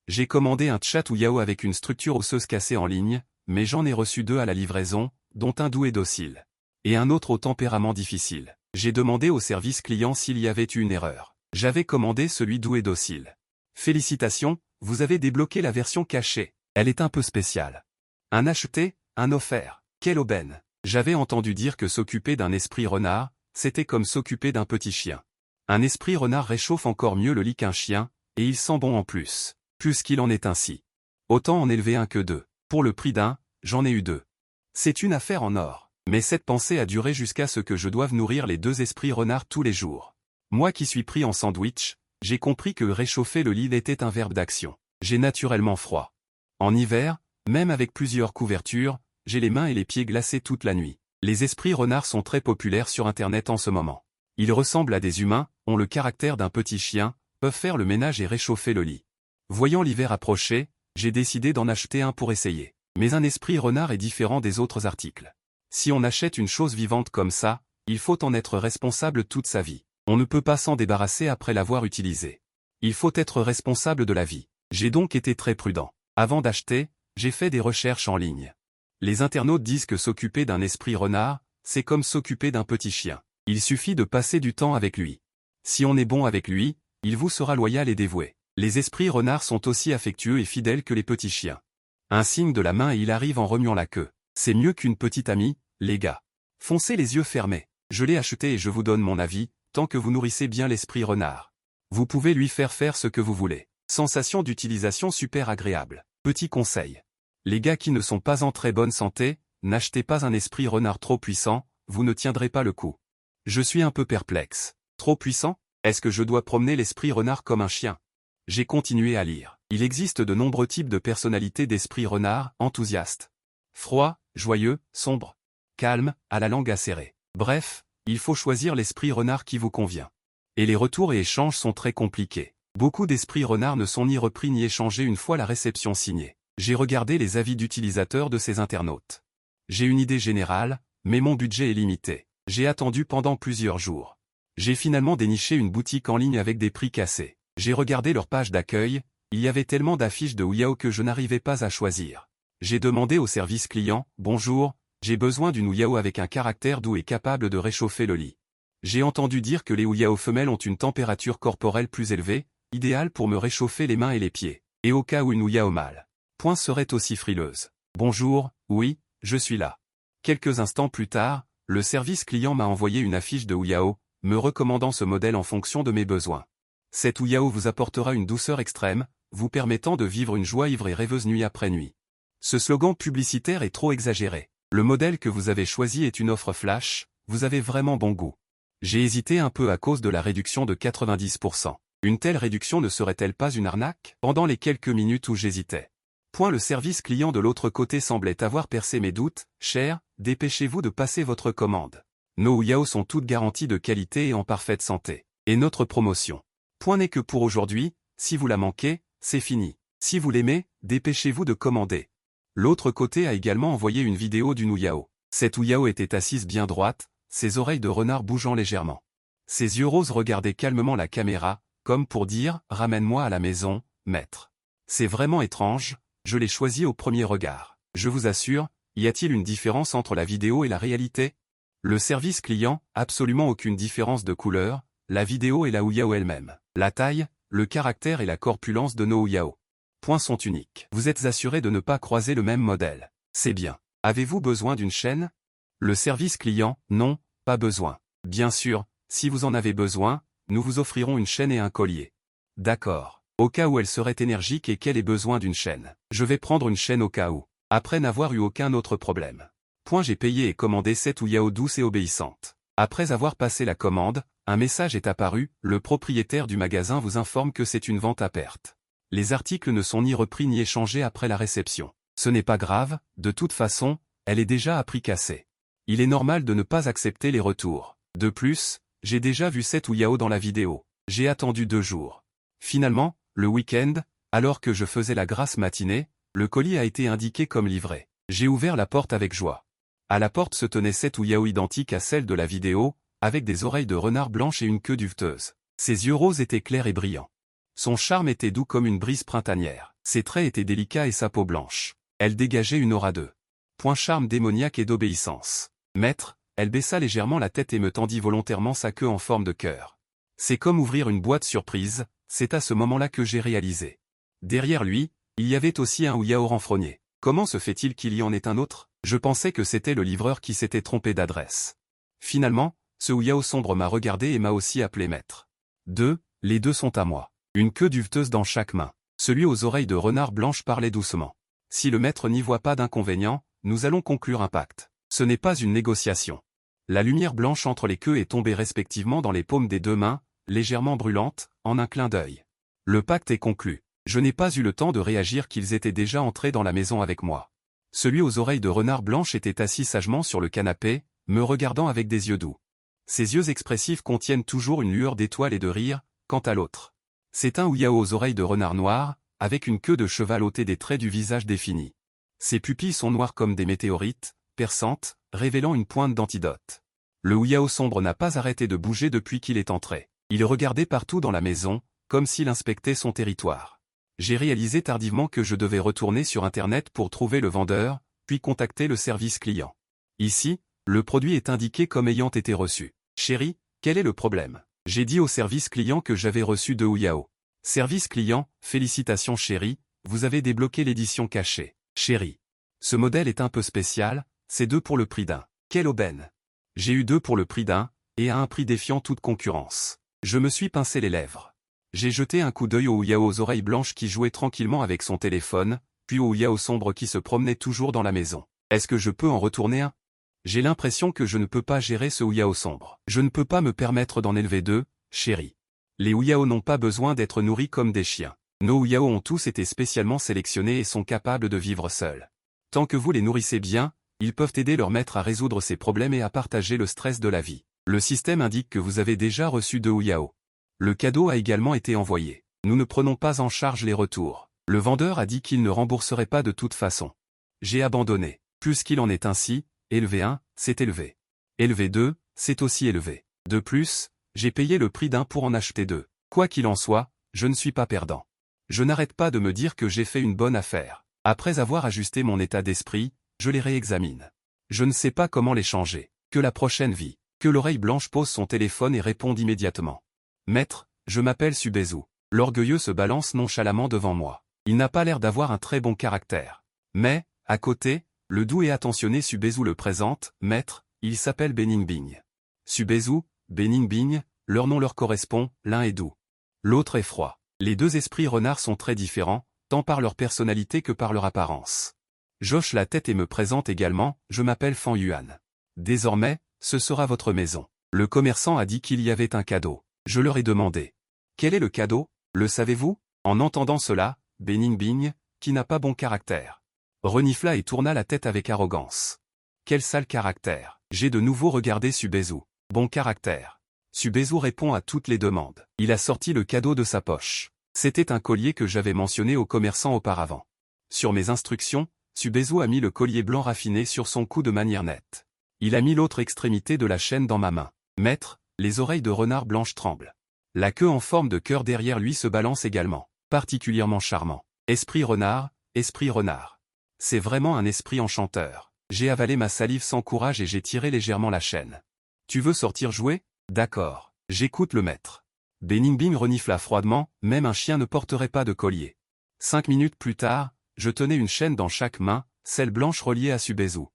J'ai commandé un chat-ou-yao avec une structure osseuse cassée en ligne, mais j'en ai reçu 2 à la livraison, dont un doux et docile. Et un autre au tempérament difficile. J'ai demandé au service client s'il y avait eu une erreur. J'avais commandé celui doux et docile. Félicitations, vous avez débloqué la version cachée. Elle est un peu spéciale. Un acheté, un offert. Quelle aubaine. J'avais entendu dire que s'occuper d'un esprit renard, c'était comme s'occuper d'un petit chien. Un esprit renard réchauffe encore mieux le lit qu'un chien, et il sent bon en plus. Plus qu'il en est ainsi. Autant en élever un que 2. Pour le prix d'un, j'en ai eu 2. C'est une affaire en or. Mais cette pensée a duré jusqu'à ce que je doive nourrir les 2 esprits renards tous les jours. Moi qui suis pris en sandwich, j'ai compris que réchauffer le lit était un verbe d'action. J'ai naturellement froid. En hiver, même avec plusieurs couvertures, j'ai les mains et les pieds glacés toute la nuit. Les esprits renards sont très populaires sur Internet en ce moment. Ils ressemblent à des humains, ont le caractère d'un petit chien, peuvent faire le ménage et réchauffer le lit. Voyant l'hiver approcher, j'ai décidé d'en acheter un pour essayer. Mais un esprit renard est différent des autres articles. Si on achète une chose vivante comme ça, il faut en être responsable toute sa vie. On ne peut pas s'en débarrasser après l'avoir utilisé. Il faut être responsable de la vie. J'ai donc été très prudent. Avant d'acheter, j'ai fait des recherches en ligne. Les internautes disent que s'occuper d'un esprit renard, c'est comme s'occuper d'un petit chien. Il suffit de passer du temps avec lui. Si on est bon avec lui, il vous sera loyal et dévoué. Les esprits renards sont aussi affectueux et fidèles que les petits chiens. Un signe de la main et il arrive en remuant la queue. C'est mieux qu'une petite amie, les gars. Foncez les yeux fermés. Je l'ai acheté et je vous donne mon avis, tant que vous nourrissez bien l'esprit renard. Vous pouvez lui faire ce que vous voulez. Sensation d'utilisation super agréable. Petit conseil. Les gars qui ne sont pas en très bonne santé, n'achetez pas un esprit renard trop puissant, vous ne tiendrez pas le coup. Je suis un peu perplexe. Trop puissant? Est-ce que je dois promener l'esprit renard comme un chien? J'ai continué à lire. Il existe de nombreux types de personnalités d'esprit renard, enthousiastes. Froid, joyeux, sombre, calme, à la langue acérée. Bref, il faut choisir l'esprit renard qui vous convient. Et les retours et échanges sont très compliqués. Beaucoup d'esprits renards ne sont ni repris ni échangés une fois la réception signée. J'ai regardé les avis d'utilisateurs de ces internautes. J'ai une idée générale, mais mon budget est limité. J'ai attendu pendant plusieurs jours. J'ai finalement déniché une boutique en ligne avec des prix cassés. J'ai regardé leur page d'accueil, il y avait tellement d'affiches de ou-yao que je n'arrivais pas à choisir. J'ai demandé au service client, « Bonjour, j'ai besoin d'une ou-yao avec un caractère doux et capable de réchauffer le lit. » J'ai entendu dire que les ou-yao femelles ont une température corporelle plus élevée, idéale pour me réchauffer les mains et les pieds, et au cas où une ou-yao mâle serait aussi frileuse. « Bonjour, oui, je suis là. » Quelques instants plus tard, le service client m'a envoyé une affiche de ou-yao, me recommandant ce modèle en fonction de mes besoins. Cette ou-yao vous apportera une douceur extrême, vous permettant de vivre une joie ivre et rêveuse nuit après nuit. Ce slogan publicitaire est trop exagéré. Le modèle que vous avez choisi est une offre flash, vous avez vraiment bon goût. J'ai hésité un peu à cause de la réduction de 90%. Une telle réduction ne serait-elle pas une arnaque? Pendant les quelques minutes où j'hésitais. Le service client de l'autre côté semblait avoir percé mes doutes. Cher, dépêchez-vous de passer votre commande. Nos ou-yao sont toutes garanties de qualité et en parfaite santé. Et notre promotion. N'est que pour aujourd'hui, si vous la manquez, c'est fini. Si vous l'aimez, dépêchez-vous de commander. L'autre côté a également envoyé une vidéo d'une ou-yao. Cette ou-yao était assise bien droite, ses oreilles de renard bougeant légèrement. Ses yeux roses regardaient calmement la caméra, comme pour dire « Ramène-moi à la maison, maître ». C'est vraiment étrange, je l'ai choisi au premier regard. Je vous assure, y a-t-il une différence entre la vidéo et la réalité? Le service client, absolument aucune différence de couleur, la vidéo et la ou-yao elle-même. La taille, le caractère et la corpulence de nos ou-yao. Sont uniques. Vous êtes assuré de ne pas croiser le même modèle. C'est bien. Avez-vous besoin d'une chaîne? Le service client, non, pas besoin. Bien sûr, si vous en avez besoin, nous vous offrirons une chaîne et un collier. D'accord. Au cas où elle serait énergique et qu'elle ait besoin d'une chaîne. Je vais prendre une chaîne au cas où. Après n'avoir eu aucun autre problème. J'ai payé et commandé cette ou-yao douce et obéissante. Après avoir passé la commande, un message est apparu, le propriétaire du magasin vous informe que c'est une vente à perte. Les articles ne sont ni repris ni échangés après la réception. Ce n'est pas grave, de toute façon, elle est déjà à prix cassé. Il est normal de ne pas accepter les retours. De plus, j'ai déjà vu cette ou-yao dans la vidéo. J'ai attendu 2 jours. Finalement, le week-end, alors que je faisais la grasse matinée, le colis a été indiqué comme livré. J'ai ouvert la porte avec joie. À la porte se tenait cette ou-yao identique à celle de la vidéo, avec des oreilles de renard blanches et une queue duveteuse. Ses yeux roses étaient clairs et brillants. Son charme était doux comme une brise printanière. Ses traits étaient délicats et sa peau blanche. Elle dégageait une aura de point charme démoniaque et d'obéissance. Maître, elle baissa légèrement la tête et me tendit volontairement sa queue en forme de cœur. C'est comme ouvrir une boîte surprise, c'est à ce moment-là que j'ai réalisé. Derrière lui, il y avait aussi un Ouyao renfrogné. Comment se fait-il qu'il y en ait un autre? Je pensais que c'était le livreur qui s'était trompé d'adresse. Finalement, ce Ouyao sombre m'a regardé et m'a aussi appelé maître. Les deux sont à moi. Une queue duveteuse dans chaque main. Celui aux oreilles de renard blanche parlait doucement. Si le maître n'y voit pas d'inconvénient, nous allons conclure un pacte. Ce n'est pas une négociation. La lumière blanche entre les queues est tombée respectivement dans les paumes des deux mains, légèrement brûlantes, en un clin d'œil. Le pacte est conclu. Je n'ai pas eu le temps de réagir qu'ils étaient déjà entrés dans la maison avec moi. Celui aux oreilles de renard blanche était assis sagement sur le canapé, me regardant avec des yeux doux. Ses yeux expressifs contiennent toujours une lueur d'étoile et de rire, quant à l'autre. C'est un Ouyao aux oreilles de renard noir, avec une queue de cheval ôtée des traits du visage définis. Ses pupilles sont noires comme des météorites, perçantes, révélant une pointe d'antidote. Le Ouyao sombre n'a pas arrêté de bouger depuis qu'il est entré. Il regardait partout dans la maison, comme s'il inspectait son territoire. J'ai réalisé tardivement que je devais retourner sur Internet pour trouver le vendeur, puis contacter le service client. Ici, le produit est indiqué comme ayant été reçu. Chérie, quel est le problème? J'ai dit au service client que j'avais reçu 2 Ouyao. Service client, félicitations chérie, vous avez débloqué l'édition cachée. Chérie. Ce modèle est un peu spécial, c'est 2 pour le prix d'un. Quelle aubaine! J'ai eu 2 pour le prix d'un, et à un prix défiant toute concurrence. Je me suis pincé les lèvres. J'ai jeté un coup d'œil au Ouyao aux oreilles blanches qui jouait tranquillement avec son téléphone, puis au Ouyao sombre qui se promenait toujours dans la maison. Est-ce que je peux en retourner un? J'ai l'impression que je ne peux pas gérer ce Ouyao sombre. Je ne peux pas me permettre d'en élever 2, chérie. Les Ouyao n'ont pas besoin d'être nourris comme des chiens. Nos Ouyao ont tous été spécialement sélectionnés et sont capables de vivre seuls. Tant que vous les nourrissez bien, ils peuvent aider leur maître à résoudre ses problèmes et à partager le stress de la vie. Le système indique que vous avez déjà reçu 2 Ouyao. Le cadeau a également été envoyé. Nous ne prenons pas en charge les retours. Le vendeur a dit qu'il ne rembourserait pas de toute façon. J'ai abandonné. Puisqu'il en est ainsi, élever 1, c'est élevé. Élever 2, c'est aussi élevé. De plus, j'ai payé le prix d'un pour en acheter 2. Quoi qu'il en soit, je ne suis pas perdant. Je n'arrête pas de me dire que j'ai fait une bonne affaire. Après avoir ajusté mon état d'esprit, je les réexamine. Je ne sais pas comment les changer. Que la prochaine vie. Que l'oreille blanche pose son téléphone et réponde immédiatement. Maître, je m'appelle Subezu. L'orgueilleux se balance nonchalamment devant moi. Il n'a pas l'air d'avoir un très bon caractère. Mais, à côté, le doux et attentionné Subezu le présente. Maître, il s'appelle Beningbing. Subezu, Beningbing, leur nom leur correspond, l'un est doux. L'autre est froid. Les 2 esprits renards sont très différents, tant par leur personnalité que par leur apparence. J'hoche la tête et me présente également, je m'appelle Fan Yuan. Désormais, ce sera votre maison. Le commerçant a dit qu'il y avait un cadeau. Je leur ai demandé. Quel est le cadeau? Le savez-vous? En entendant cela, Beningbing, qui n'a pas bon caractère, renifla et tourna la tête avec arrogance. Quel sale caractère! J'ai de nouveau regardé Subezu. Bon caractère. Subezu répond à toutes les demandes. Il a sorti le cadeau de sa poche. C'était un collier que j'avais mentionné au commerçant auparavant. Sur mes instructions, Subezu a mis le collier blanc raffiné sur son cou de manière nette. Il a mis l'autre extrémité de la chaîne dans ma main. Maître, les oreilles de renard blanche tremblent. La queue en forme de cœur derrière lui se balance également. Particulièrement charmant. Esprit renard, esprit renard. C'est vraiment un esprit enchanteur. J'ai avalé ma salive sans courage et j'ai tiré légèrement la chaîne. Tu veux sortir jouer? D'accord. J'écoute le maître. Beningbing renifla froidement, même un chien ne porterait pas de collier. 5 minutes plus tard, je tenais une chaîne dans chaque main, celle blanche reliée à Subezu.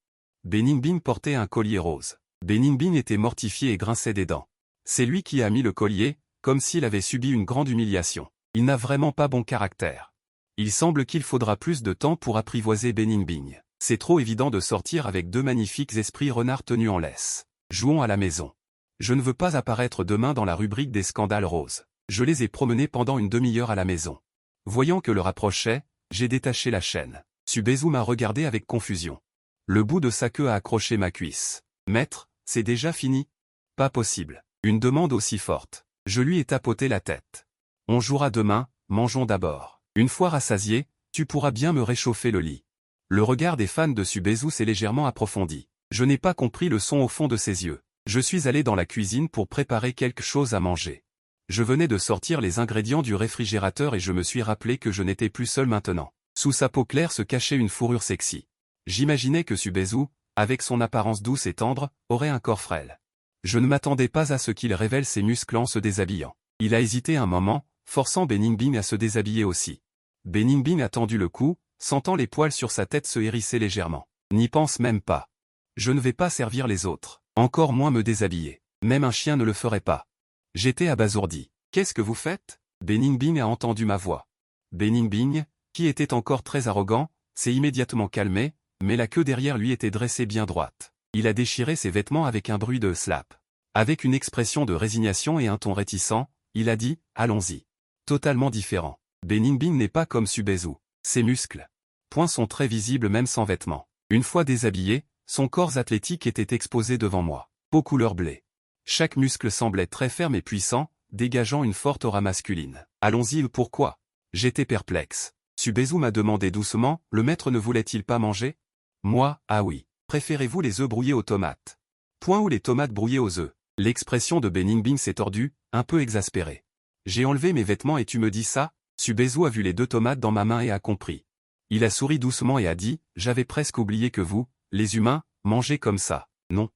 Beningbing portait un collier rose. Beningbing était mortifié et grinçait des dents. C'est lui qui a mis le collier, comme s'il avait subi une grande humiliation. Il n'a vraiment pas bon caractère. Il semble qu'il faudra plus de temps pour apprivoiser Beningbing. C'est trop évident de sortir avec 2 magnifiques esprits renards tenus en laisse. Jouons à la maison. Je ne veux pas apparaître demain dans la rubrique des scandales roses. Je les ai promenés pendant une demi-heure à la maison. Voyant que l'heure approchait, j'ai détaché la chaîne. Subezu m'a regardé avec confusion. Le bout de sa queue a accroché ma cuisse. Maître, c'est déjà fini? Pas possible. Une demande aussi forte. Je lui ai tapoté la tête. On jouera demain, mangeons d'abord. Une fois rassasié, tu pourras bien me réchauffer le lit. Le regard des fans de Subezu s'est légèrement approfondi. Je n'ai pas compris le son au fond de ses yeux. Je suis allé dans la cuisine pour préparer quelque chose à manger. Je venais de sortir les ingrédients du réfrigérateur et je me suis rappelé que je n'étais plus seul maintenant. Sous sa peau claire se cachait une fourrure sexy. J'imaginais que Subezu, avec son apparence douce et tendre, aurait un corps frêle. Je ne m'attendais pas à ce qu'il révèle ses muscles en se déshabillant. Il a hésité un moment, forçant Beningbing à se déshabiller aussi. Beningbing a tendu le cou, sentant les poils sur sa tête se hérisser légèrement. N'y pense même pas. Je ne vais pas servir les autres, encore moins me déshabiller. Même un chien ne le ferait pas. J'étais abasourdi. Qu'est-ce que vous faites? Beningbing a entendu ma voix. Beningbing, qui était encore très arrogant, s'est immédiatement calmé, mais la queue derrière lui était dressée bien droite. Il a déchiré ses vêtements avec un bruit de slap. Avec une expression de résignation et un ton réticent, il a dit « Allons-y ». Totalement différent. Beningbing n'est pas comme Subezu. Ses muscles. Poings sont très visibles même sans vêtements. Une fois déshabillé, son corps athlétique était exposé devant moi. Peau couleur blé. Chaque muscle semblait très ferme et puissant, dégageant une forte aura masculine. Allons-y, pourquoi? J'étais perplexe. Subezu m'a demandé doucement, le maître ne voulait-il pas manger? Moi, ah oui. Préférez-vous les œufs brouillés aux tomates? Point ou les tomates brouillées aux œufs? L'expression de Beningbing s'est tordue, un peu exaspérée. J'ai enlevé mes vêtements et tu me dis ça? Subezu a vu les 2 tomates dans ma main et a compris. Il a souri doucement et a dit, j'avais presque oublié que vous, les humains, mangez comme ça. Non.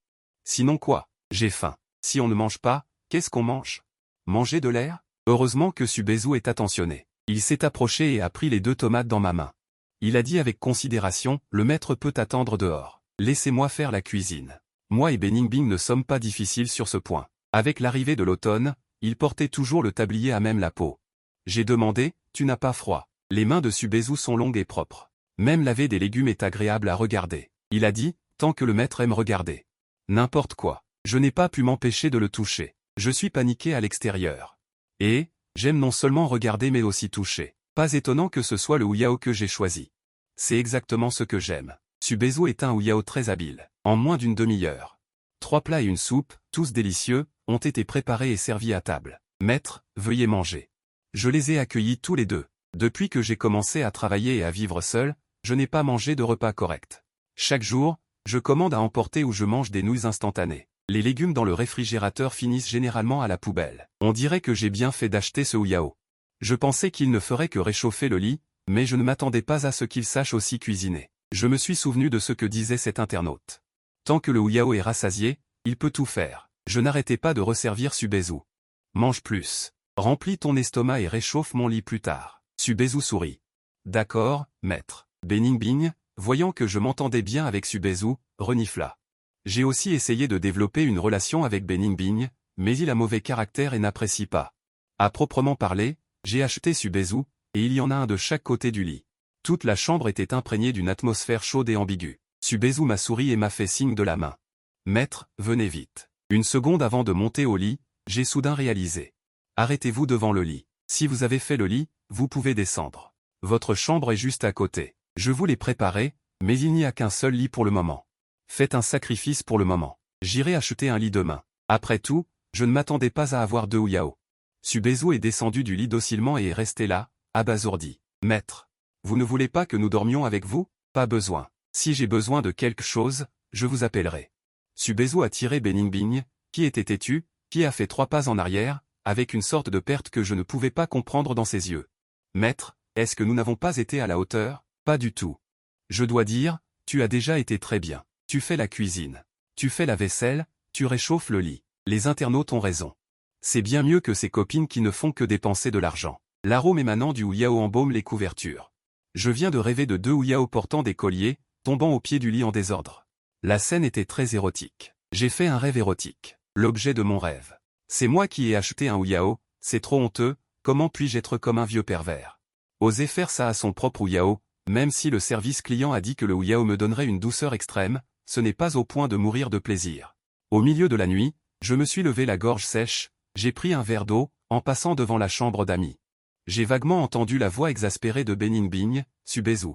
Sinon quoi? J'ai faim. Si on ne mange pas, qu'est-ce qu'on mange? Manger de l'air? Heureusement que Subezu est attentionné. Il s'est approché et a pris les 2 tomates dans ma main. Il a dit avec considération, le maître peut attendre dehors. Laissez-moi faire la cuisine. Moi et Beningbing ne sommes pas difficiles sur ce point. Avec l'arrivée de l'automne, il portait toujours le tablier à même la peau. J'ai demandé, tu n'as pas froid? Les mains de Subezu sont longues et propres. Même laver des légumes est agréable à regarder. Il a dit, tant que le maître aime regarder. N'importe quoi. Je n'ai pas pu m'empêcher de le toucher. Je suis paniqué à l'extérieur. Et, j'aime non seulement regarder mais aussi toucher. Pas étonnant que ce soit le Ouyao que j'ai choisi. C'est exactement ce que j'aime. Subezu est un Ouyao très habile. En moins d'une demi-heure. 3 plats et une soupe, tous délicieux, ont été préparés et servis à table. Maître, veuillez manger. Je les ai accueillis tous les 2. Depuis que j'ai commencé à travailler et à vivre seul, je n'ai pas mangé de repas correct. Chaque jour, je commande à emporter ou je mange des nouilles instantanées. Les légumes dans le réfrigérateur finissent généralement à la poubelle. On dirait que j'ai bien fait d'acheter ce Ouyao. Je pensais qu'il ne ferait que réchauffer le lit, mais je ne m'attendais pas à ce qu'il sache aussi cuisiner. Je me suis souvenu de ce que disait cet internaute. Tant que le Ouyao est rassasié, il peut tout faire. Je n'arrêtais pas de resservir Subezu. Mange plus. Remplis ton estomac et réchauffe mon lit plus tard. Subezu sourit. D'accord, maître. Beningbing, voyant que je m'entendais bien avec Subezu, renifla. J'ai aussi essayé de développer une relation avec Beningbing, mais il a mauvais caractère et n'apprécie pas. À proprement parler, j'ai acheté Subezu, et il y en a un de chaque côté du lit. Toute la chambre était imprégnée d'une atmosphère chaude et ambiguë. Subezu m'a souri et m'a fait signe de la main. Maître, venez vite. Une seconde avant de monter au lit, j'ai soudain réalisé. Arrêtez-vous devant le lit. Si vous avez fait le lit, vous pouvez descendre. Votre chambre est juste à côté. Je vous l'ai préparée, mais il n'y a qu'un seul lit pour le moment. Faites un sacrifice pour le moment. J'irai acheter un lit demain. Après tout, je ne m'attendais pas à avoir 2 Ouyao. Subezu est descendu du lit docilement et est resté là, abasourdi. Maître, vous ne voulez pas que nous dormions avec vous? Pas besoin. Si j'ai besoin de quelque chose, je vous appellerai. Subezu a tiré Beningbing, qui était têtu, qui a fait 3 pas en arrière, avec une sorte de perte que je ne pouvais pas comprendre dans ses yeux. Maître, est-ce que nous n'avons pas été à la hauteur? Pas du tout. Je dois dire, tu as déjà été très bien. Tu fais la cuisine. Tu fais la vaisselle, tu réchauffes le lit. Les internautes ont raison. C'est bien mieux que ces copines qui ne font que dépenser de l'argent. L'arôme émanant du Ouyao embaume les couvertures. Je viens de rêver de 2 Ouyao portant des colliers, tombant au pied du lit en désordre. La scène était très érotique. J'ai fait un rêve érotique. L'objet de mon rêve. C'est moi qui ai acheté un Ouyao, c'est trop honteux, comment puis-je être comme un vieux pervers? Oser faire ça à son propre Ouyao, même si le service client a dit que le Ouyao me donnerait une douceur extrême, ce n'est pas au point de mourir de plaisir. Au milieu de la nuit, je me suis levé la gorge sèche, j'ai pris un verre d'eau, en passant devant la chambre d'amis. J'ai vaguement entendu la voix exaspérée de Beningbing, Subezu.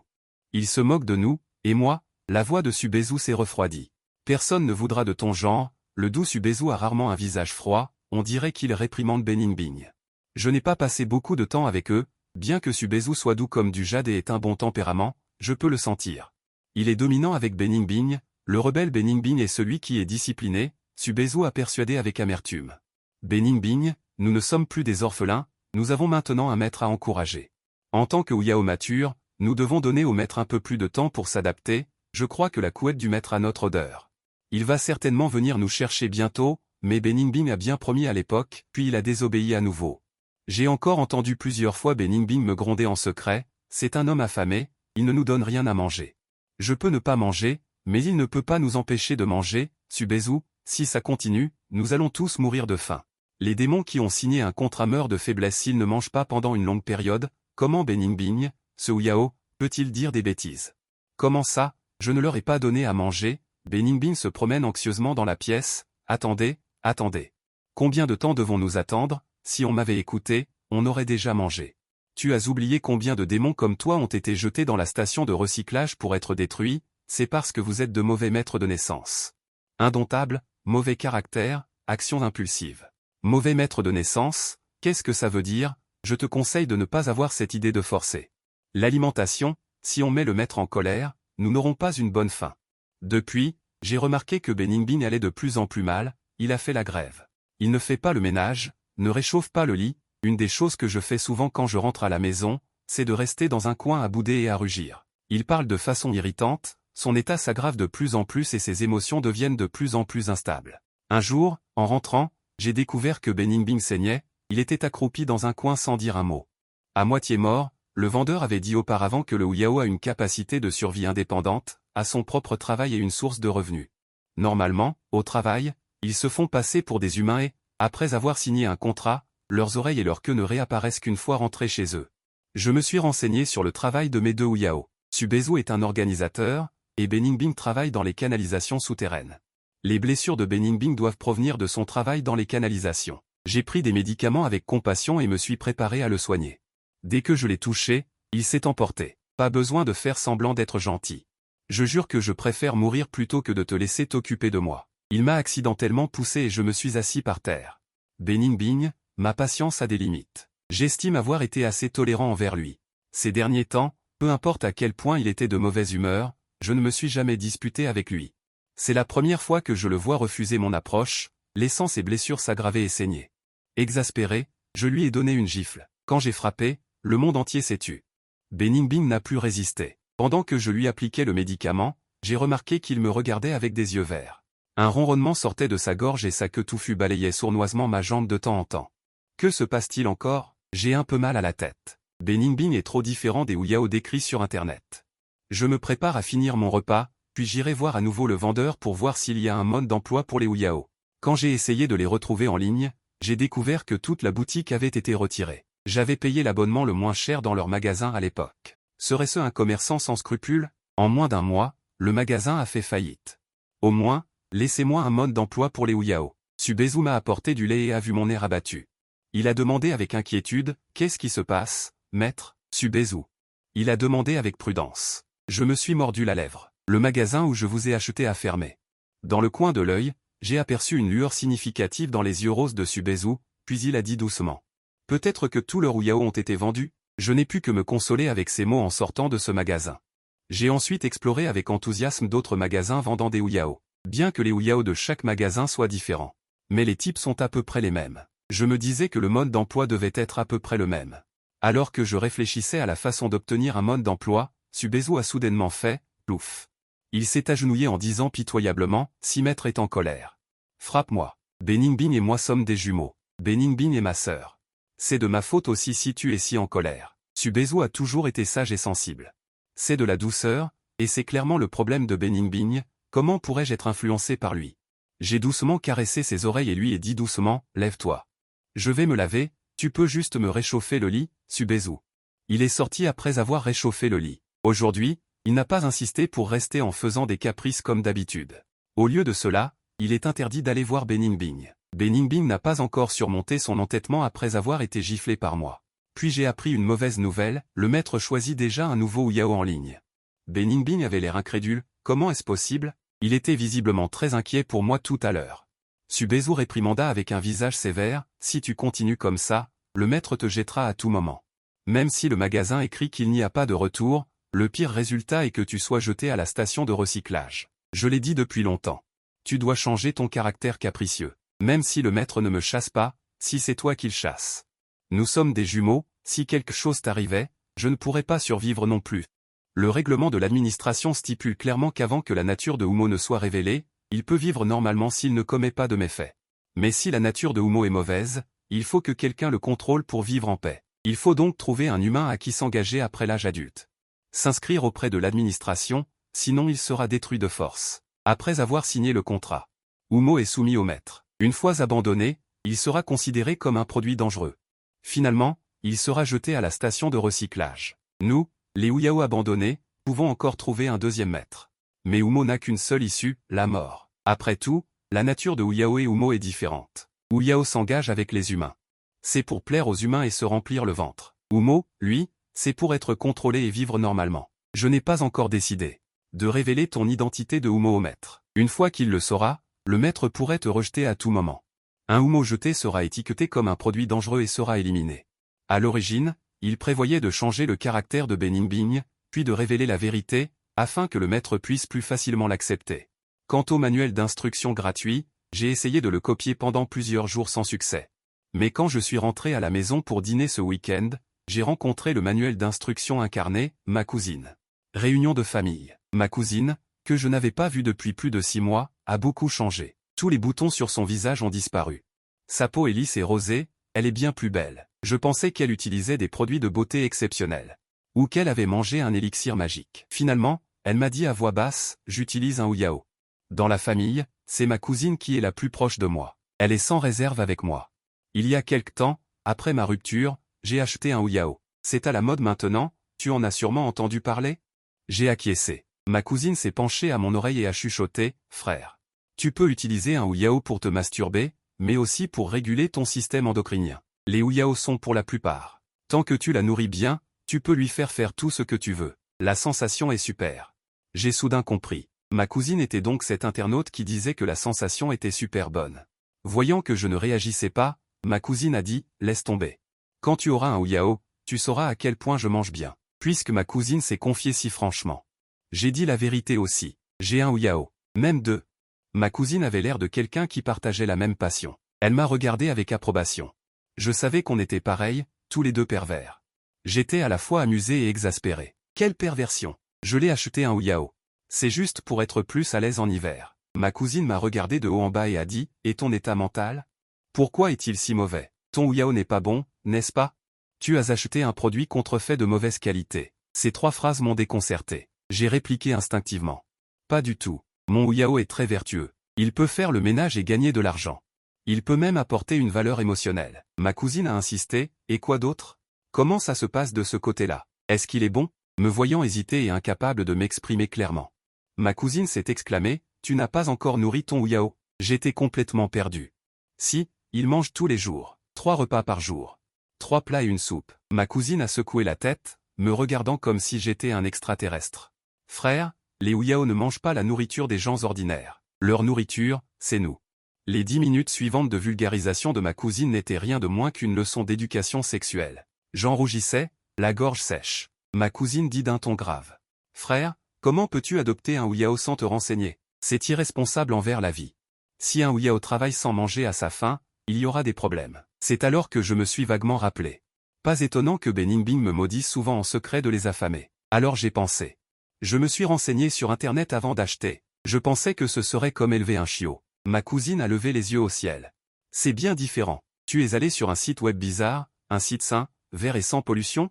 Il se moque de nous, et moi, la voix de Subezu s'est refroidie. Personne ne voudra de ton genre, le doux Subezu a rarement un visage froid, on dirait qu'il réprimande Beningbing. Je n'ai pas passé beaucoup de temps avec eux, bien que Subezu soit doux comme du jade et ait un bon tempérament, je peux le sentir. Il est dominant avec Beningbing, le rebelle Beningbing est celui qui est discipliné, Subezu a persuadé avec amertume. Beningbing, nous ne sommes plus des orphelins, nous avons maintenant un maître à encourager. En tant que Ouyao mature, nous devons donner au maître un peu plus de temps pour s'adapter, je crois que la couette du maître a notre odeur. Il va certainement venir nous chercher bientôt, mais Beningbing a bien promis à l'époque, puis il a désobéi à nouveau. J'ai encore entendu plusieurs fois Beningbing me gronder en secret, c'est un homme affamé, il ne nous donne rien à manger. Je peux ne pas manger, mais il ne peut pas nous empêcher de manger, Subezu, si ça continue, nous allons tous mourir de faim. Les démons qui ont signé un contrat meurent de faiblesse s'ils ne mangent pas pendant une longue période, comment Beningbing, ce Ouyao, peut-il dire des bêtises? Comment ça, je ne leur ai pas donné à manger? Beningbing se promène anxieusement dans la pièce, attendez, attendez. Combien de temps devons-nous attendre? Si on m'avait écouté, on aurait déjà mangé. Tu as oublié combien de démons comme toi ont été jetés dans la station de recyclage pour être détruits, c'est parce que vous êtes de mauvais maîtres de naissance. Indomptable, mauvais caractère, action impulsive. Mauvais maître de naissance, qu'est-ce que ça veut dire? Je te conseille de ne pas avoir cette idée de forcer. L'alimentation, si on met le maître en colère, nous n'aurons pas une bonne faim. Depuis, j'ai remarqué que Beningbing allait de plus en plus mal, il a fait la grève. Il ne fait pas le ménage, ne réchauffe pas le lit, une des choses que je fais souvent quand je rentre à la maison, c'est de rester dans un coin à bouder et à rugir. Il parle de façon irritante, son état s'aggrave de plus en plus et ses émotions deviennent de plus en plus instables. Un jour, en rentrant, j'ai découvert que Beningbing saignait, il était accroupi dans un coin sans dire un mot. À moitié mort, le vendeur avait dit auparavant que le Ouyao a une capacité de survie indépendante, a son propre travail et une source de revenus. Normalement, au travail, ils se font passer pour des humains et, après avoir signé un contrat, leurs oreilles et leur queue ne réapparaissent qu'une fois rentrés chez eux. Je me suis renseigné sur le travail de mes deux Ouyao. Subezu est un organisateur, et Beningbing travaille dans les canalisations souterraines. Les blessures de Beningbing doivent provenir de son travail dans les canalisations. J'ai pris des médicaments avec compassion et me suis préparé à le soigner. Dès que je l'ai touché, il s'est emporté. Pas besoin de faire semblant d'être gentil. Je jure que je préfère mourir plutôt que de te laisser t'occuper de moi. Il m'a accidentellement poussé et je me suis assis par terre. Beningbing, ma patience a des limites. J'estime avoir été assez tolérant envers lui. Ces derniers temps, peu importe à quel point il était de mauvaise humeur, je ne me suis jamais disputé avec lui. C'est la première fois que je le vois refuser mon approche, laissant ses blessures s'aggraver et saigner. Exaspéré, je lui ai donné une gifle. Quand j'ai frappé, le monde entier s'est tu. Beningbing n'a plus résisté. Pendant que je lui appliquais le médicament, j'ai remarqué qu'il me regardait avec des yeux verts. Un ronronnement sortait de sa gorge et sa queue touffue balayait sournoisement ma jambe de temps en temps. Que se passe-t-il encore? J'ai un peu mal à la tête. Beningbing est trop différent des Ouyao décrits sur Internet. Je me prépare à finir mon repas, puis j'irai voir à nouveau le vendeur pour voir s'il y a un mode d'emploi pour les Ouyao. Quand j'ai essayé de les retrouver en ligne, j'ai découvert que toute la boutique avait été retirée. J'avais payé l'abonnement le moins cher dans leur magasin à l'époque. Serait-ce un commerçant sans scrupules? En moins d'un mois, le magasin a fait faillite. Au moins, laissez-moi un mode d'emploi pour les Ouyao. Subezu m'a apporté du lait et a vu mon air abattu. Il a demandé avec inquiétude, qu'est-ce qui se passe, maître, Subezu? Il a demandé avec prudence. Je me suis mordu la lèvre. Le magasin où je vous ai acheté a fermé. Dans le coin de l'œil, j'ai aperçu une lueur significative dans les yeux roses de Subezu, puis il a dit doucement. Peut-être que tous leurs Ouyao ont été vendus? Je n'ai pu que me consoler avec ces mots en sortant de ce magasin. J'ai ensuite exploré avec enthousiasme d'autres magasins vendant des Ouyao. Bien que les Ouyao de chaque magasin soient différents. Mais les types sont à peu près les mêmes. Je me disais que le mode d'emploi devait être à peu près le même. Alors que je réfléchissais à la façon d'obtenir un mode d'emploi, Subezu a soudainement fait « plouf ». Il s'est agenouillé en disant pitoyablement « Si maître est en colère. Frappe-moi. Beningbing et moi sommes des jumeaux. Beningbing est ma sœur. C'est de ma faute aussi si tu es si en colère. » Subezu a toujours été sage et sensible. C'est de la douceur, et c'est clairement le problème de Beningbing, comment pourrais-je être influencé par lui? J'ai doucement caressé ses oreilles et lui ai dit doucement « Lève-toi. Je vais me laver, tu peux juste me réchauffer le lit, Subezu. » Il est sorti après avoir réchauffé le lit. Aujourd'hui, il n'a pas insisté pour rester en faisant des caprices comme d'habitude. Au lieu de cela, il est interdit d'aller voir Beningbing. Beningbing n'a pas encore surmonté son entêtement après avoir été giflé par moi. Puis j'ai appris une mauvaise nouvelle, le maître choisit déjà un nouveau Ouyao en ligne. Beningbing avait l'air incrédule, comment est-ce possible? Il était visiblement très inquiet pour moi tout à l'heure. Subezu réprimanda avec un visage sévère, si tu continues comme ça, le maître te jettera à tout moment. Même si le magasin écrit qu'il n'y a pas de retour, le pire résultat est que tu sois jeté à la station de recyclage. Je l'ai dit depuis longtemps. Tu dois changer ton caractère capricieux. Même si le maître ne me chasse pas, si c'est toi qu'il chasse. Nous sommes des jumeaux, si quelque chose t'arrivait, je ne pourrais pas survivre non plus. Le règlement de l'administration stipule clairement qu'avant que la nature de Humo ne soit révélée, il peut vivre normalement s'il ne commet pas de méfaits. Mais si la nature de Humo est mauvaise, il faut que quelqu'un le contrôle pour vivre en paix. Il faut donc trouver un humain à qui s'engager après l'âge adulte. S'inscrire auprès de l'administration, sinon il sera détruit de force. Après avoir signé le contrat, Humo est soumis au maître. Une fois abandonné, il sera considéré comme un produit dangereux. Finalement, il sera jeté à la station de recyclage. Nous, les Huyao abandonnés, pouvons encore trouver un deuxième maître. Mais Humo n'a qu'une seule issue, la mort. Après tout, la nature de Huyao et Humo est différente. Huyao s'engage avec les humains. C'est pour plaire aux humains et se remplir le ventre. Humo, lui, c'est pour être contrôlé et vivre normalement. Je n'ai pas encore décidé de révéler ton identité de Humo au maître. Une fois qu'il le saura, le maître pourrait te rejeter à tout moment. Un Humo jeté sera étiqueté comme un produit dangereux et sera éliminé. À l'origine, il prévoyait de changer le caractère de Beningbing, puis de révéler la vérité, afin que le maître puisse plus facilement l'accepter. Quant au manuel d'instruction gratuit, j'ai essayé de le copier pendant plusieurs jours sans succès. Mais quand je suis rentré à la maison pour dîner ce week-end, j'ai rencontré le manuel d'instruction incarné, ma cousine. Réunion de famille. Ma cousine, que je n'avais pas vue depuis plus de 6 mois, a beaucoup changé. Tous les boutons sur son visage ont disparu. Sa peau est lisse et rosée, elle est bien plus belle. Je pensais qu'elle utilisait des produits de beauté exceptionnels. Ou qu'elle avait mangé un élixir magique. Finalement, elle m'a dit à voix basse, j'utilise un Huyao. Dans la famille, c'est ma cousine qui est la plus proche de moi. Elle est sans réserve avec moi. Il y a quelque temps, après ma rupture, j'ai acheté un Huyao. C'est à la mode maintenant, tu en as sûrement entendu parler? J'ai acquiescé. Ma cousine s'est penchée à mon oreille et a chuchoté, frère. Tu peux utiliser un Huyao pour te masturber, mais aussi pour réguler ton système endocrinien. Les Huyao sont pour la plupart. Tant que tu la nourris bien, tu peux lui faire tout ce que tu veux. La sensation est super. J'ai soudain compris. Ma cousine était donc cet internaute qui disait que la sensation était super bonne. Voyant que je ne réagissais pas, ma cousine a dit, laisse tomber. Quand tu auras un Huyao, tu sauras à quel point je mange bien. Puisque ma cousine s'est confiée si franchement. J'ai dit la vérité aussi. J'ai un Huyao. Même deux. Ma cousine avait l'air de quelqu'un qui partageait la même passion. Elle m'a regardé avec approbation. Je savais qu'on était pareils, tous les deux pervers. J'étais à la fois amusé et exaspéré. Quelle perversion! Je l'ai acheté un Huyao. C'est juste pour être plus à l'aise en hiver. Ma cousine m'a regardé de haut en bas et a dit, et ton état mental? Pourquoi est-il si mauvais? Ton Huyao n'est pas bon, n'est-ce pas? Tu as acheté un produit contrefait de mauvaise qualité. Ces 3 phrases m'ont déconcerté. J'ai répliqué instinctivement. Pas du tout. Mon Huyao est très vertueux. Il peut faire le ménage et gagner de l'argent. Il peut même apporter une valeur émotionnelle. Ma cousine a insisté, et quoi d'autre? Comment ça se passe de ce côté-là? Est-ce qu'il est bon? Me voyant hésiter et incapable de m'exprimer clairement. Ma cousine s'est exclamée, tu n'as pas encore nourri ton Huyao. J'étais complètement perdu. Si, il mange tous les jours. 3 repas par jour. 3 plats et une soupe. Ma cousine a secoué la tête, me regardant comme si j'étais un extraterrestre. Frère, les Huyao ne mangent pas la nourriture des gens ordinaires. Leur nourriture, c'est nous. Les 10 minutes suivantes de vulgarisation de ma cousine n'étaient rien de moins qu'une leçon d'éducation sexuelle. J'en rougissais, la gorge sèche. Ma cousine dit d'un ton grave. Frère, comment peux-tu adopter un Huyao sans te renseigner? C'est irresponsable envers la vie. Si un Huyao travaille sans manger à sa faim, il y aura des problèmes. C'est alors que je me suis vaguement rappelé. Pas étonnant que Beningbing me maudisse souvent en secret de les affamer. Alors j'ai pensé. Je me suis renseigné sur Internet avant d'acheter. Je pensais que ce serait comme élever un chiot. Ma cousine a levé les yeux au ciel. C'est bien différent. Tu es allé sur un site web bizarre, un site sain, vert et sans pollution?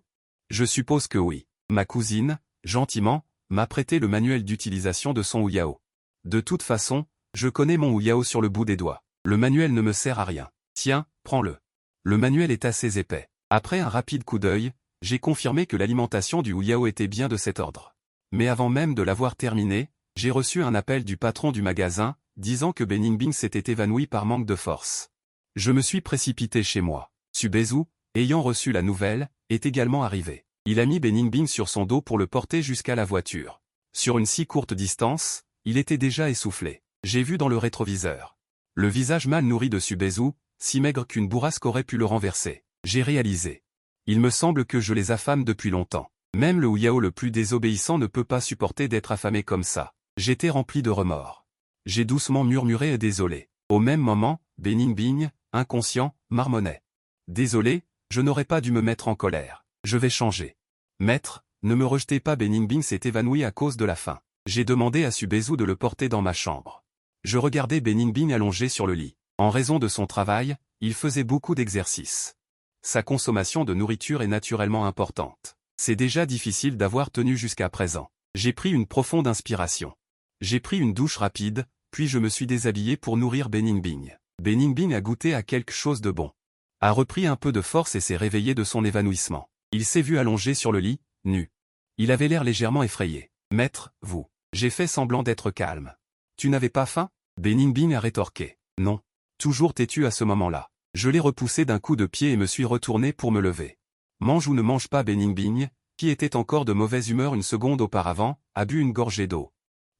Je suppose que oui. Ma cousine, gentiment, m'a prêté le manuel d'utilisation de son Huyao. De toute façon, je connais mon Huyao sur le bout des doigts. Le manuel ne me sert à rien. Tiens, prends-le. Le manuel est assez épais. Après un rapide coup d'œil, j'ai confirmé que l'alimentation du Huyao était bien de cet ordre. Mais avant même de l'avoir terminé, j'ai reçu un appel du patron du magasin, disant que Beningbing s'était évanoui par manque de force. Je me suis précipité chez moi. Subezu, ayant reçu la nouvelle, est également arrivé. Il a mis Beningbing sur son dos pour le porter jusqu'à la voiture. Sur une si courte distance, il était déjà essoufflé. J'ai vu dans le rétroviseur. Le visage mal nourri de Subezu, si maigre qu'une bourrasque aurait pu le renverser. J'ai réalisé. Il me semble que je les affame depuis longtemps. Même le Huyao le plus désobéissant ne peut pas supporter d'être affamé comme ça. J'étais rempli de remords. J'ai doucement murmuré et désolé. Au même moment, Beningbing, inconscient, marmonnait. Désolé, je n'aurais pas dû me mettre en colère. Je vais changer. Maître, ne me rejetez pas. Beningbing s'est évanoui à cause de la faim. J'ai demandé à Subezu de le porter dans ma chambre. Je regardais Beningbing allongé sur le lit. En raison de son travail, il faisait beaucoup d'exercices. Sa consommation de nourriture est naturellement importante. C'est déjà difficile d'avoir tenu jusqu'à présent. J'ai pris une profonde inspiration. J'ai pris une douche rapide, puis je me suis déshabillé pour nourrir Beningbing. Beningbing a goûté à quelque chose de bon. A repris un peu de force et s'est réveillé de son évanouissement. Il s'est vu allongé sur le lit, nu. Il avait l'air légèrement effrayé. Maître, vous. J'ai fait semblant d'être calme. Tu n'avais pas faim? Beningbing a rétorqué. Non. Toujours têtu à ce moment-là. Je l'ai repoussé d'un coup de pied et me suis retourné pour me lever. Mange ou ne mange pas. Beningbing, qui était encore de mauvaise humeur une seconde auparavant, a bu une gorgée d'eau.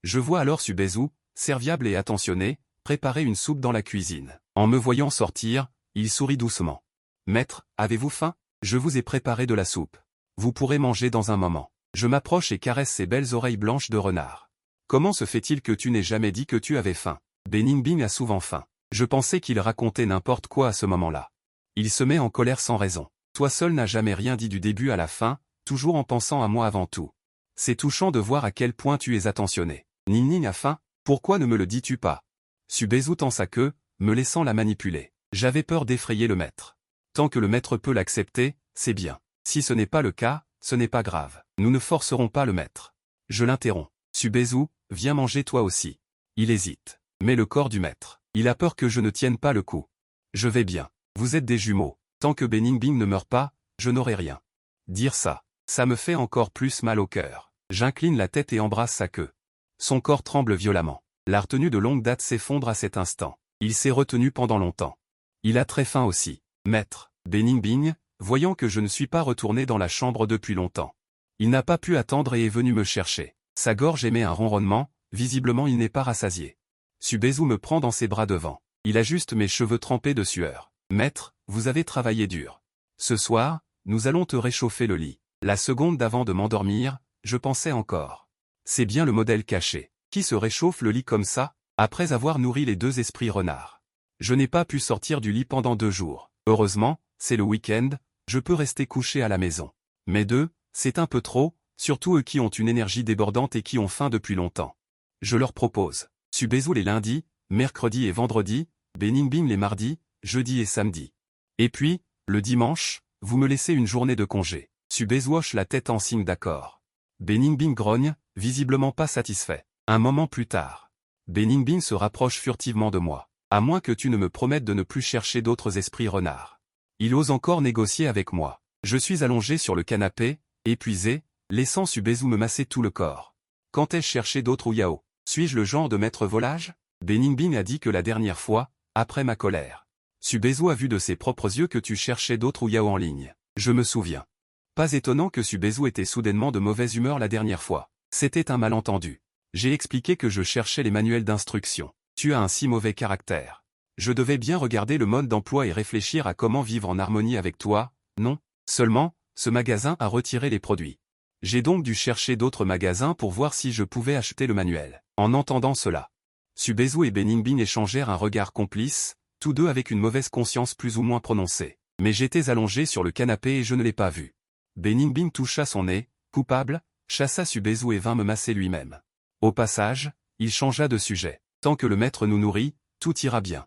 Je vois alors Subezu, serviable et attentionné, préparer une soupe dans la cuisine. En me voyant sortir, il sourit doucement. Maître, avez-vous faim? Je vous ai préparé de la soupe. Vous pourrez manger dans un moment. Je m'approche et caresse ses belles oreilles blanches de renard. Comment se fait-il que tu n'aies jamais dit que tu avais faim? Beningbing a souvent faim. Je pensais qu'il racontait n'importe quoi à ce moment-là. Il se met en colère sans raison. Toi seul n'as jamais rien dit du début à la fin, toujours en pensant à moi avant tout. C'est touchant de voir à quel point tu es attentionné. Ning a faim, pourquoi ne me le dis-tu pas? Subezu tend sa queue, me laissant la manipuler. J'avais peur d'effrayer le maître. Tant que le maître peut l'accepter, c'est bien. Si ce n'est pas le cas, ce n'est pas grave. Nous ne forcerons pas le maître. Je l'interromps. Subezu, viens manger toi aussi. Il hésite. Mais le corps du maître. Il a peur que je ne tienne pas le coup. Je vais bien. Vous êtes des jumeaux. Tant que Beningbing ne meurt pas, je n'aurai rien. Dire ça, ça me fait encore plus mal au cœur. J'incline la tête et embrasse sa queue. Son corps tremble violemment. La retenue de longue date s'effondre à cet instant. Il s'est retenu pendant longtemps. Il a très faim aussi. Maître, Beningbing, voyant que je ne suis pas retourné dans la chambre depuis longtemps. Il n'a pas pu attendre et est venu me chercher. Sa gorge émet un ronronnement, visiblement il n'est pas rassasié. Subezu me prend dans ses bras devant. Il ajuste mes cheveux trempés de sueur. Maître, vous avez travaillé dur. Ce soir, nous allons te réchauffer le lit. La seconde d'avant de m'endormir, je pensais encore. C'est bien le modèle caché. Qui se réchauffe le lit comme ça, après avoir nourri les deux esprits renards? Je n'ai pas pu sortir du lit pendant 2 jours. Heureusement, c'est le week-end, je peux rester couché à la maison. Mais 2, c'est un peu trop, surtout eux qui ont une énergie débordante et qui ont faim depuis longtemps. Je leur propose. Subezu les lundis, mercredis et vendredis, Beningbing les mardis, jeudis et samedis. Et puis, le dimanche, vous me laissez une journée de congé. Subezu hoche la tête en signe d'accord. Beningbing grogne, visiblement pas satisfait. Un moment plus tard. Beningbing se rapproche furtivement de moi. À moins que tu ne me promettes de ne plus chercher d'autres esprits renards. Il ose encore négocier avec moi. Je suis allongé sur le canapé, épuisé, laissant Subezu me masser tout le corps. Quand ai-je cherché d'autres Yao? Suis-je le genre de maître volage? Beningbing a dit que la dernière fois, après ma colère. Subezu a vu de ses propres yeux que tu cherchais d'autres Yao en ligne. Je me souviens. Pas étonnant que Subezu était soudainement de mauvaise humeur la dernière fois. C'était un malentendu. J'ai expliqué que je cherchais les manuels d'instruction. Tu as un si mauvais caractère. Je devais bien regarder le mode d'emploi et réfléchir à comment vivre en harmonie avec toi, non? Seulement, ce magasin a retiré les produits. J'ai donc dû chercher d'autres magasins pour voir si je pouvais acheter le manuel. En entendant cela, Subezu et Beningbing échangèrent un regard complice, tous deux avec une mauvaise conscience plus ou moins prononcée. Mais j'étais allongé sur le canapé et je ne l'ai pas vu. Beningbing toucha son nez, coupable, chassa Subezu et vint me masser lui-même. Au passage, il changea de sujet. Tant que le maître nous nourrit, tout ira bien.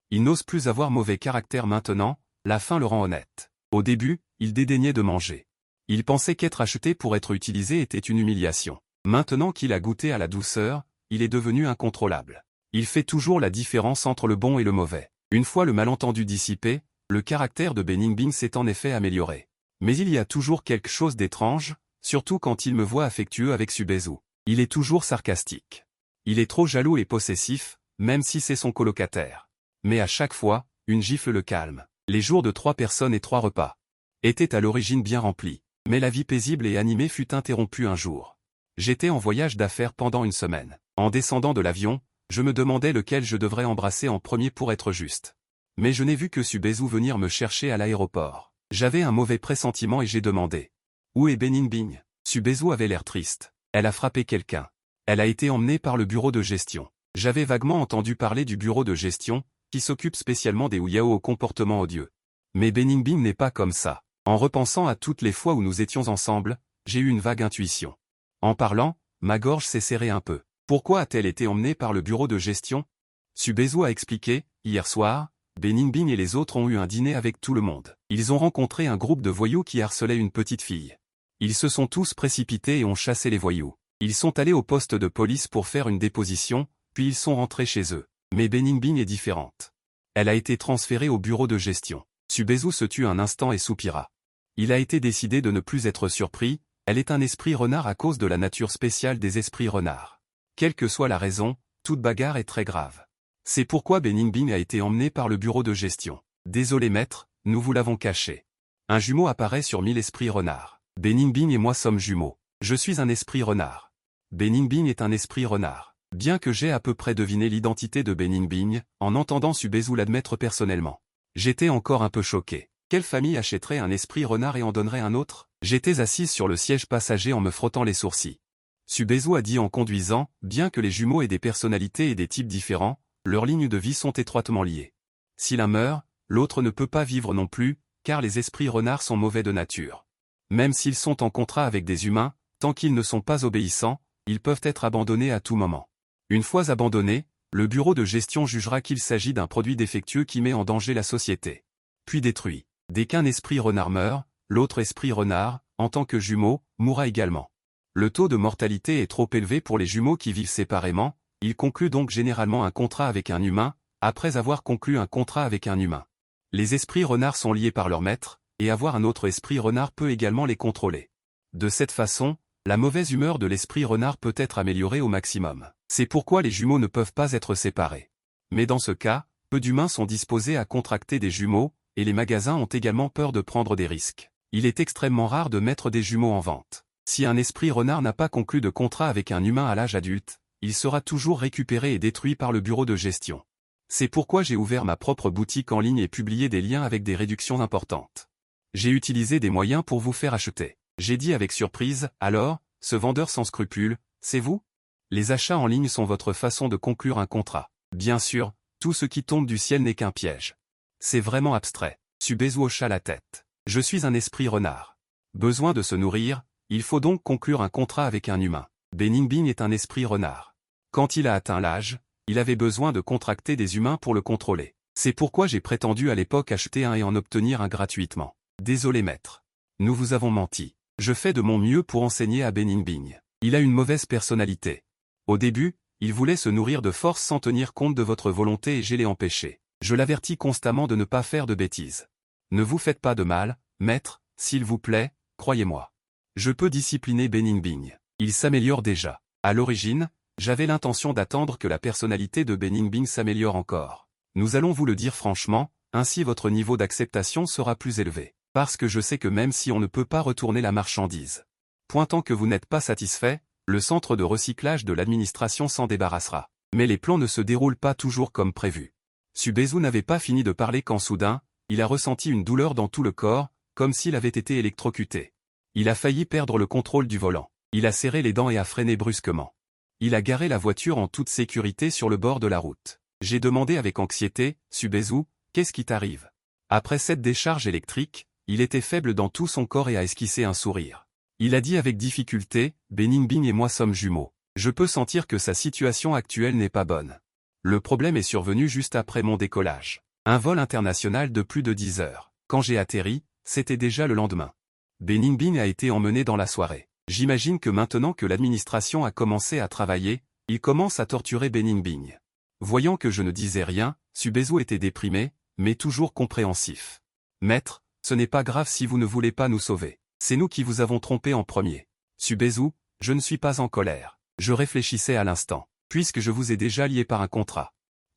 Il n'ose plus avoir mauvais caractère maintenant, la faim le rend honnête. Au début, il dédaignait de manger. Il pensait qu'être acheté pour être utilisé était une humiliation. Maintenant qu'il a goûté à la douceur, il est devenu incontrôlable. Il fait toujours la différence entre le bon et le mauvais. Une fois le malentendu dissipé, le caractère de Beningbing s'est en effet amélioré. Mais il y a toujours quelque chose d'étrange, surtout quand il me voit affectueux avec Subezu. Il est toujours sarcastique. Il est trop jaloux et possessif, même si c'est son colocataire. Mais à chaque fois, une gifle le calme. Les jours de 3 personnes et 3 repas étaient à l'origine bien remplis. Mais la vie paisible et animée fut interrompue un jour. J'étais en voyage d'affaires pendant une semaine. En descendant de l'avion, je me demandais lequel je devrais embrasser en premier pour être juste. Mais je n'ai vu que Subezu venir me chercher à l'aéroport. J'avais un mauvais pressentiment et j'ai demandé. Où est Beningbing? Subezu avait l'air triste. Elle a frappé quelqu'un. Elle a été emmenée par le bureau de gestion. J'avais vaguement entendu parler du bureau de gestion, qui s'occupe spécialement des Ouyao au comportement odieux. Mais Beningbing n'est pas comme ça. En repensant à toutes les fois où nous étions ensemble, j'ai eu une vague intuition. En parlant, ma gorge s'est serrée un peu. Pourquoi a-t-elle été emmenée par le bureau de gestion? Subezu a expliqué, hier soir, Beningbing et les autres ont eu un dîner avec tout le monde. Ils ont rencontré un groupe de voyous qui harcelaient une petite fille. Ils se sont tous précipités et ont chassé les voyous. Ils sont allés au poste de police pour faire une déposition, puis ils sont rentrés chez eux. Mais Beningbing est différente. Elle a été transférée au bureau de gestion. Subezu se tut un instant et soupira. Il a été décidé de ne plus être surpris, elle est un esprit renard à cause de la nature spéciale des esprits renards. Quelle que soit la raison, toute bagarre est très grave. C'est pourquoi Beningbing a été emmené par le bureau de gestion. Désolé maître, nous vous l'avons caché. Un jumeau apparaît sur 1000 esprits renards. Beningbing et moi sommes jumeaux. Je suis un esprit renard. Beningbing est un esprit renard. Bien que j'ai à peu près deviné l'identité de Beningbing, en entendant Subezu l'admettre personnellement, j'étais encore un peu choqué. Quelle famille achèterait un esprit renard et en donnerait un autre? J'étais assise sur le siège passager en me frottant les sourcils. Subezu a dit en conduisant, bien que les jumeaux aient des personnalités et des types différents, leurs lignes de vie sont étroitement liées. Si l'un meurt, l'autre ne peut pas vivre non plus, car les esprits renards sont mauvais de nature. Même s'ils sont en contrat avec des humains, tant qu'ils ne sont pas obéissants, ils peuvent être abandonnés à tout moment. Une fois abandonnés, le bureau de gestion jugera qu'il s'agit d'un produit défectueux qui met en danger la société. Puis détruit. Dès qu'un esprit renard meurt, l'autre esprit renard, en tant que jumeau, mourra également. Le taux de mortalité est trop élevé pour les jumeaux qui vivent séparément, ils concluent donc généralement un contrat avec un humain, après avoir conclu un contrat avec un humain. Les esprits renards sont liés par leur maître, et avoir un autre esprit renard peut également les contrôler. De cette façon, la mauvaise humeur de l'esprit renard peut être améliorée au maximum. C'est pourquoi les jumeaux ne peuvent pas être séparés. Mais dans ce cas, peu d'humains sont disposés à contracter des jumeaux, et les magasins ont également peur de prendre des risques. Il est extrêmement rare de mettre des jumeaux en vente. Si un esprit renard n'a pas conclu de contrat avec un humain à l'âge adulte, il sera toujours récupéré et détruit par le bureau de gestion. C'est pourquoi j'ai ouvert ma propre boutique en ligne et publié des liens avec des réductions importantes. J'ai utilisé des moyens pour vous faire acheter. J'ai dit avec surprise, alors, ce vendeur sans scrupules, c'est vous? Les achats en ligne sont votre façon de conclure un contrat. Bien sûr, tout ce qui tombe du ciel n'est qu'un piège. C'est vraiment abstrait. Subezu hocha la tête. Je suis un esprit renard. Besoin de se nourrir, il faut donc conclure un contrat avec un humain. Beningbing est un esprit renard. Quand il a atteint l'âge, il avait besoin de contracter des humains pour le contrôler. C'est pourquoi j'ai prétendu à l'époque acheter un et en obtenir un gratuitement. Désolé maître. Nous vous avons menti. Je fais de mon mieux pour enseigner à Beningbing. Il a une mauvaise personnalité. Au début, il voulait se nourrir de force sans tenir compte de votre volonté et je l'ai empêché. Je l'avertis constamment de ne pas faire de bêtises. Ne vous faites pas de mal, maître, s'il vous plaît, croyez-moi. Je peux discipliner Beningbing. Il s'améliore déjà. À l'origine, j'avais l'intention d'attendre que la personnalité de Beningbing s'améliore encore. Nous allons vous le dire franchement, ainsi votre niveau d'acceptation sera plus élevé. Parce que je sais que même si on ne peut pas retourner la marchandise, pointant que vous n'êtes pas satisfait, le centre de recyclage de l'administration s'en débarrassera. Mais les plans ne se déroulent pas toujours comme prévu. Subezu n'avait pas fini de parler quand soudain, il a ressenti une douleur dans tout le corps, comme s'il avait été électrocuté. Il a failli perdre le contrôle du volant. Il a serré les dents et a freiné brusquement. Il a garé la voiture en toute sécurité sur le bord de la route. J'ai demandé avec anxiété, Subezu, qu'est-ce qui t'arrive? Après cette décharge électrique, il était faible dans tout son corps et a esquissé un sourire. Il a dit avec difficulté, Beningbing et moi sommes jumeaux. Je peux sentir que sa situation actuelle n'est pas bonne. Le problème est survenu juste après mon décollage. Un vol international de plus de 10 heures. Quand j'ai atterri, c'était déjà le lendemain. Beningbing a été emmené dans la soirée. J'imagine que maintenant que l'administration a commencé à travailler, il commence à torturer Beningbing. Voyant que je ne disais rien, Subezu était déprimé, mais toujours compréhensif. Maître, ce n'est pas grave si vous ne voulez pas nous sauver. C'est nous qui vous avons trompé en premier. Subezu, je ne suis pas en colère. Je réfléchissais à l'instant. Puisque je vous ai déjà lié par un contrat.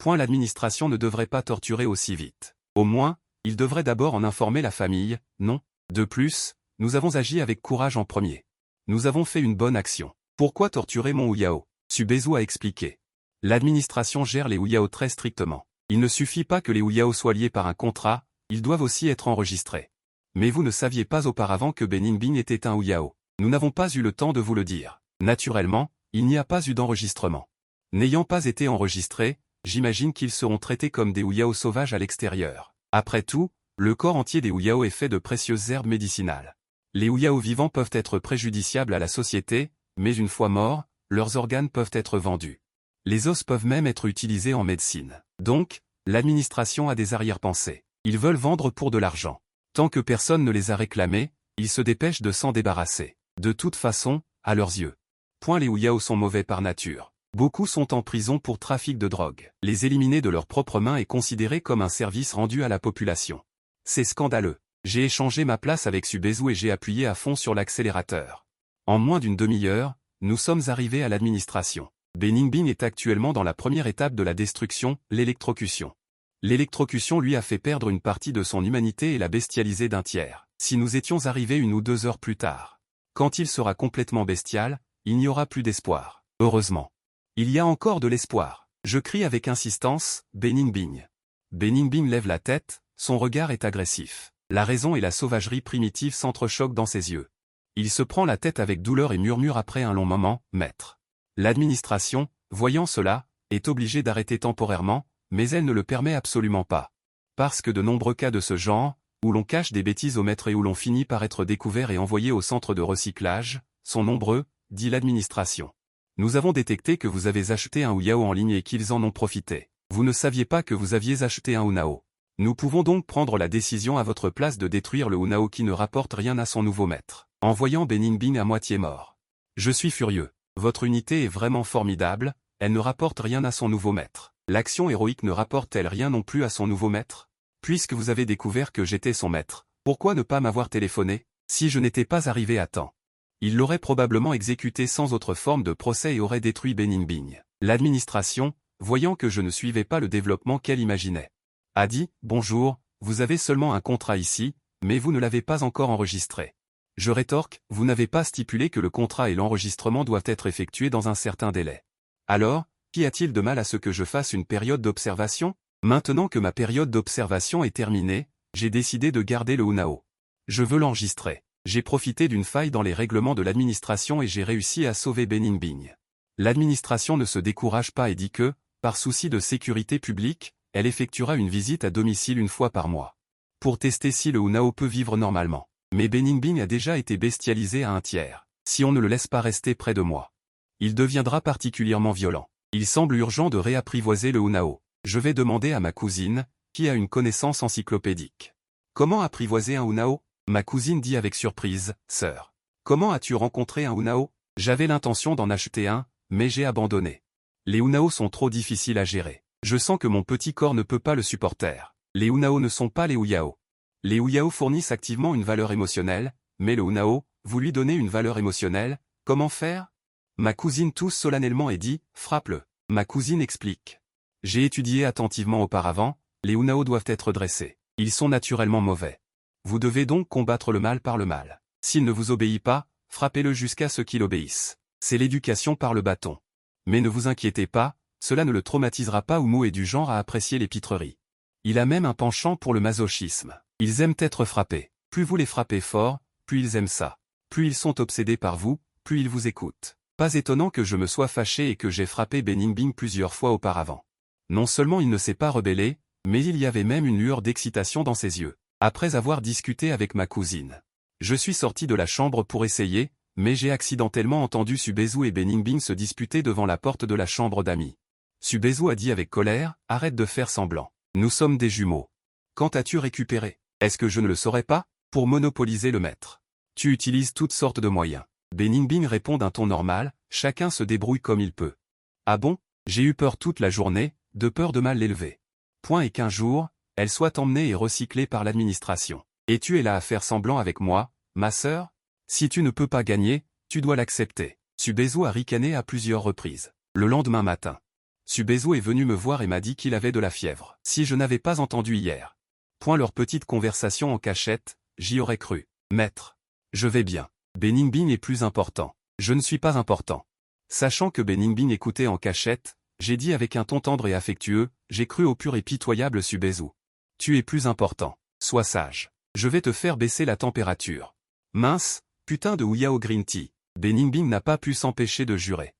L'administration ne devrait pas torturer aussi vite. Au moins, il devrait d'abord en informer la famille, non? De plus, nous avons agi avec courage en premier. Nous avons fait une bonne action. Pourquoi torturer mon Ouyao? Subezu a expliqué. L'administration gère les Ouyao très strictement. Il ne suffit pas que les Ouyao soient liés par un contrat, ils doivent aussi être enregistrés. Mais vous ne saviez pas auparavant que Beningbing était un Ouyao. Nous n'avons pas eu le temps de vous le dire. Naturellement, il n'y a pas eu d'enregistrement. N'ayant pas été enregistré, j'imagine qu'ils seront traités comme des Ouyao sauvages à l'extérieur. Après tout, le corps entier des Ouyao est fait de précieuses herbes médicinales. Les Ouyao vivants peuvent être préjudiciables à la société, mais une fois morts, leurs organes peuvent être vendus. Les os peuvent même être utilisés en médecine. Donc, l'administration a des arrière-pensées. Ils veulent vendre pour de l'argent. Tant que personne ne les a réclamés, ils se dépêchent de s'en débarrasser. De toute façon, à leurs yeux. Les Ouyao sont mauvais par nature. Beaucoup sont en prison pour trafic de drogue. Les éliminer de leurs propres mains est considéré comme un service rendu à la population. C'est scandaleux. J'ai échangé ma place avec Subezu et j'ai appuyé à fond sur l'accélérateur. En moins d'une demi-heure, nous sommes arrivés à l'administration. Beningbing est actuellement dans la première étape de la destruction, l'électrocution. L'électrocution lui a fait perdre une partie de son humanité et l'a bestialisé d'un tiers. Si nous étions arrivés 1 ou 2 heures plus tard, quand il sera complètement bestial, il n'y aura plus d'espoir. Heureusement. Il y a encore de l'espoir. Je crie avec insistance, Beningbing. Beningbing lève la tête, son regard est agressif. La raison et la sauvagerie primitive s'entrechoquent dans ses yeux. Il se prend la tête avec douleur et murmure après un long moment, maître. L'administration, voyant cela, est obligée d'arrêter temporairement, mais elle ne le permet absolument pas. Parce que de nombreux cas de ce genre, où l'on cache des bêtises au maître et où l'on finit par être découvert et envoyé au centre de recyclage, sont nombreux, dit l'administration. Nous avons détecté que vous avez acheté un Ouyao en ligne et qu'ils en ont profité. Vous ne saviez pas que vous aviez acheté un Hunao. Nous pouvons donc prendre la décision à votre place de détruire le Hunao qui ne rapporte rien à son nouveau maître. En voyant Beningbing à moitié mort. Je suis furieux. Votre unité est vraiment formidable, elle ne rapporte rien à son nouveau maître. L'action héroïque ne rapporte-t-elle rien non plus à son nouveau maître? Puisque vous avez découvert que j'étais son maître, pourquoi ne pas m'avoir téléphoné? Si je n'étais pas arrivé à temps, il l'aurait probablement exécuté sans autre forme de procès et aurait détruit Beningbing. L'administration, voyant que je ne suivais pas le développement qu'elle imaginait, a dit « Bonjour, vous avez seulement un contrat ici, mais vous ne l'avez pas encore enregistré. » Je rétorque, vous n'avez pas stipulé que le contrat et l'enregistrement doivent être effectués dans un certain délai. Alors, qu'y a-t-il de mal à ce que je fasse une période d'observation? Maintenant que ma période d'observation est terminée, j'ai décidé de garder le Hunao. Je veux l'enregistrer. J'ai profité d'une faille dans les règlements de l'administration et j'ai réussi à sauver Beningbing. L'administration ne se décourage pas et dit que, par souci de sécurité publique, elle effectuera une visite à domicile 1 fois par mois. Pour tester si le Hunao peut vivre normalement. Mais Beningbing a déjà été bestialisé à un tiers. Si on ne le laisse pas rester près de moi, il deviendra particulièrement violent. Il semble urgent de réapprivoiser le Hunao. Je vais demander à ma cousine, qui a une connaissance encyclopédique. Comment apprivoiser un Hunao? Ma cousine dit avec surprise, sœur. Comment as-tu rencontré un Hunao? J'avais l'intention d'en acheter un, mais j'ai abandonné. Les Hunao sont trop difficiles à gérer. Je sens que mon petit corps ne peut pas le supporter. Les Hunao ne sont pas les Ouyao. Les Ouyao fournissent activement une valeur émotionnelle, mais le Hunao, vous lui donnez une valeur émotionnelle, comment faire? Ma cousine tousse solennellement et dit, frappe-le. Ma cousine explique. J'ai étudié attentivement auparavant, les Hunao doivent être dressés. Ils sont naturellement mauvais. Vous devez donc combattre le mal par le mal. S'il ne vous obéit pas, frappez-le jusqu'à ce qu'il obéisse. C'est l'éducation par le bâton. Mais ne vous inquiétez pas, cela ne le traumatisera pas ou Mou est du genre à apprécier les pitreries. Il a même un penchant pour le masochisme. Ils aiment être frappés. Plus vous les frappez fort, plus ils aiment ça. Plus ils sont obsédés par vous, plus ils vous écoutent. Pas étonnant que je me sois fâché et que j'ai frappé Beningbing plusieurs fois auparavant. Non seulement il ne s'est pas rebellé, mais il y avait même une lueur d'excitation dans ses yeux. Après avoir discuté avec ma cousine, je suis sorti de la chambre pour essayer, mais j'ai accidentellement entendu Subezu et Beningbing se disputer devant la porte de la chambre d'amis. Subezu a dit avec colère, arrête de faire semblant. Nous sommes des jumeaux. Quand as-tu récupéré? Est-ce que je ne le saurais pas? Pour monopoliser le maître. Tu utilises toutes sortes de moyens. Beningbing répond d'un ton normal, chacun se débrouille comme il peut. Ah bon? J'ai eu peur toute la journée, de peur de mal l'élever. Et qu'un jour, elle soit emmenée et recyclée par l'administration. Et tu es là à faire semblant avec moi, ma sœur? Si tu ne peux pas gagner, tu dois l'accepter. Subezu a ricané à plusieurs reprises. Le lendemain matin, Subezu est venu me voir et m'a dit qu'il avait de la fièvre. Si je n'avais pas entendu hier. Leur petite conversation en cachette, j'y aurais cru. Maître. Je vais bien. Beningbing est plus important. Je ne suis pas important. Sachant que Beningbing écoutait en cachette, j'ai dit avec un ton tendre et affectueux, j'ai cru au pur et pitoyable Subezu. Tu es plus important. Sois sage. Je vais te faire baisser la température. Mince, putain de Ouyao Green Tea. Beningbing n'a pas pu s'empêcher de jurer.